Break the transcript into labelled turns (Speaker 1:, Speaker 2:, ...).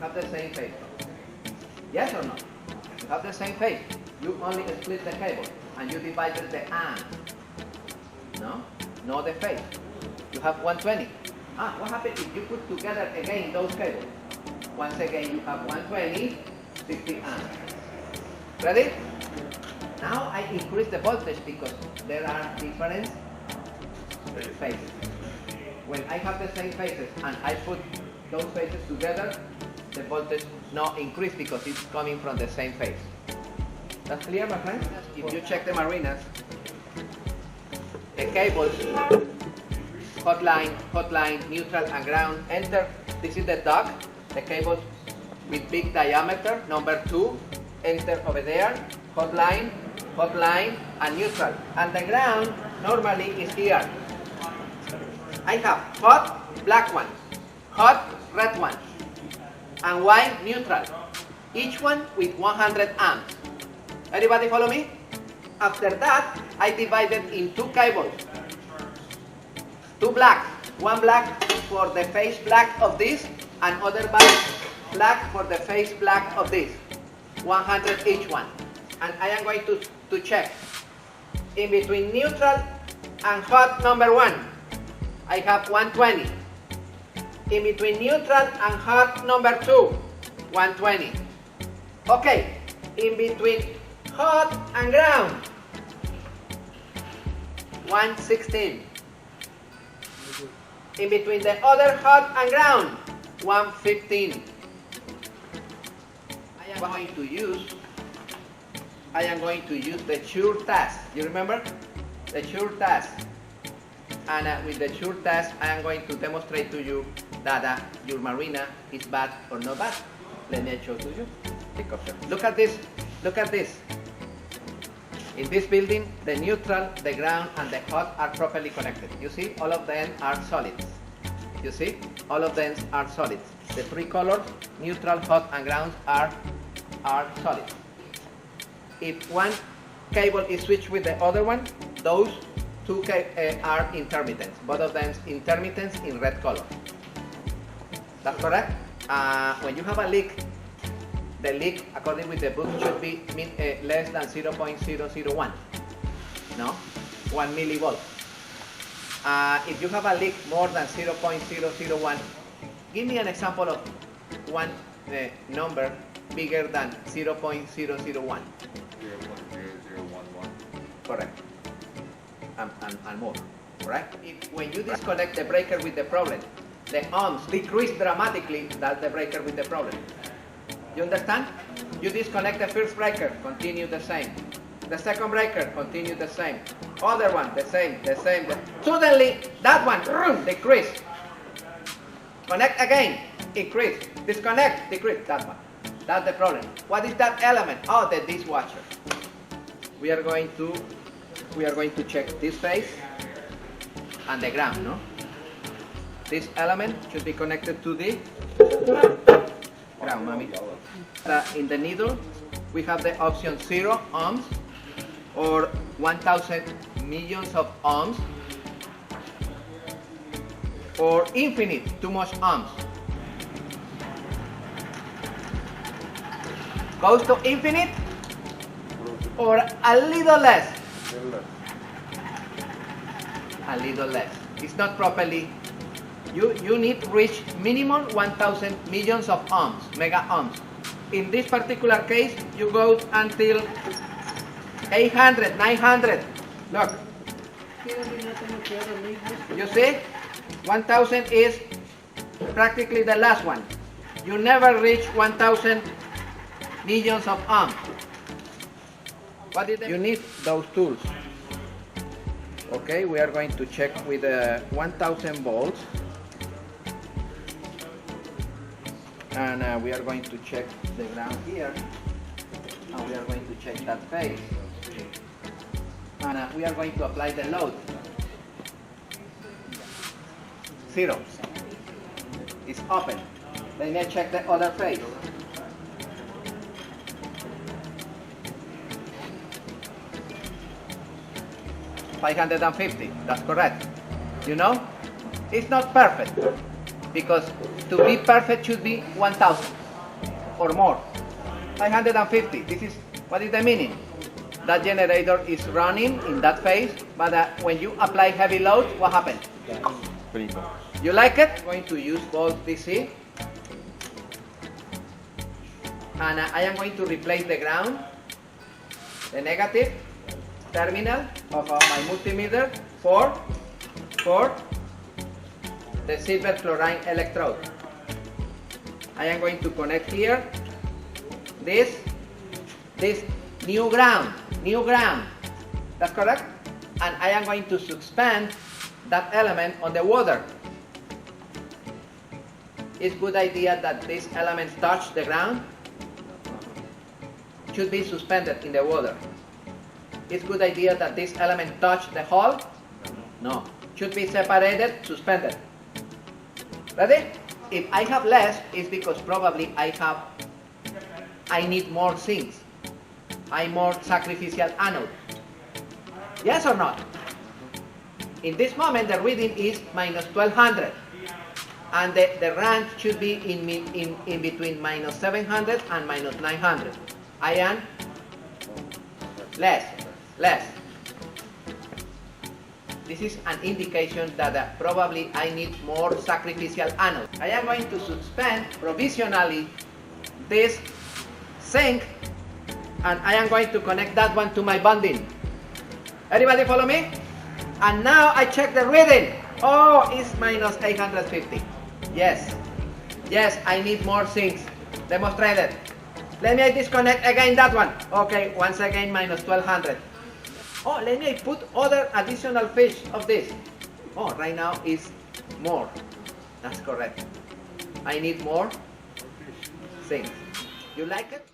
Speaker 1: have the same phase. Yes or no? You have the same phase. You only split the cable and you divided the amp. No? No the phase. You have 120. What happens if you put together again those cables? Once again you have 120, 60 amps. Ready? Now I increase the voltage because there are different phases. When I have the same phases and I put those phases together, the voltage not increase because it's coming from the same phase. That's clear, my friends? If you check the marinas, the cables, hotline, neutral and ground, enter. This is the duct, the cables with big diameter, number 2, enter over there, hotline, and neutral. And the ground normally is here. I have hot, black one, hot, red one, and white, neutral. Each one with 100 amps. Everybody follow me? After that, I divided in 2 cables. 2 black. One black for the phase black of this, and other black for the phase black of this. 100 each one. And I am going to check. In between neutral and hot number 1, I have 120. In between neutral and hot number 2, 120. Okay, in between hot and ground, 116. In between the other hot and ground, 115. I am going to use the sure test. You remember? The sure test. And with the sure test, I am going to demonstrate to you that your marina is bad or not bad. Let me show to you. Look at this. Look at this. In this building, the neutral, the ground, and the hot are properly connected. You see, all of them are solids. You see, all of them are solids. The 3 colors, neutral, hot, and ground, are solids. If one cable is switched with the other one, those 2 are intermittents. Both of them intermittents in red color. That's correct? When you have a leak, the leak, according with the book, should be less than 0.001. No? 1 millivolt. If you have a leak more than 0.001, give me an example of one number bigger than 0.001.
Speaker 2: 0.0011.
Speaker 1: Correct. And more. Correct? When you disconnect the breaker with the problem, the ohms decrease dramatically. That's the breaker with the problem. You understand? You disconnect the first breaker, continue the same. The second breaker, continue the same. Other one, the same. Suddenly, that one, decrease. Connect again, increase. Disconnect, decrease. That one. That's the problem. What is that element? Oh, the dishwasher. We are going to check this phase and the ground, no? This element should be connected to the ground, mommy. In the needle, we have the option 0 ohms or 1,000 millions of ohms, or infinite, too much ohms. Goes to infinite or a little less? A little less. It's not properly. You need to reach minimum 1,000 millions of ohms, mega ohms. In this particular case, you go until 800, 900. Look. You see? 1,000 is practically the last one. You never reach 1,000 millions of ohms. You need those tools. Okay, we are going to check with 1,000 volts. And we are going to check the ground here. And we are going to check that phase. And we are going to apply the load. 0. It's open. Let me check the other phase. $550. That's correct. You know, it's not perfect because to be perfect should be 1,000. or more. 550. This is, what is the meaning? That generator is running in that phase, but when you apply heavy load, what happens? You like it? I'm going to use volt DC. And I am going to replace the ground, the negative terminal of my multimeter for the silver chloride electrode. I am going to connect here this new ground, that's correct? And I am going to suspend that element on the water. It's good idea that these elements touch the ground. Should be suspended in the water. It's good idea that this element touch the hull. No. Should be separated, suspended. Ready? If I have less, it's because probably I need more things. I'm more sacrificial anode. Yes or not? In this moment, the reading is minus 1200. And the range should be in between minus 700 and minus 900. I am less. This is an indication that probably I need more sacrificial anode. I am going to suspend provisionally this zinc, and I am going to connect that one to my bonding. Everybody follow me? And now I check the reading. Oh, it's minus 850. Yes, I need more zinc. Demonstrated. Let me disconnect again that one. Okay, once again minus 1200. Oh, let me put other additional fish of this. Oh, right now is more. That's correct. I need more zinc. You like it?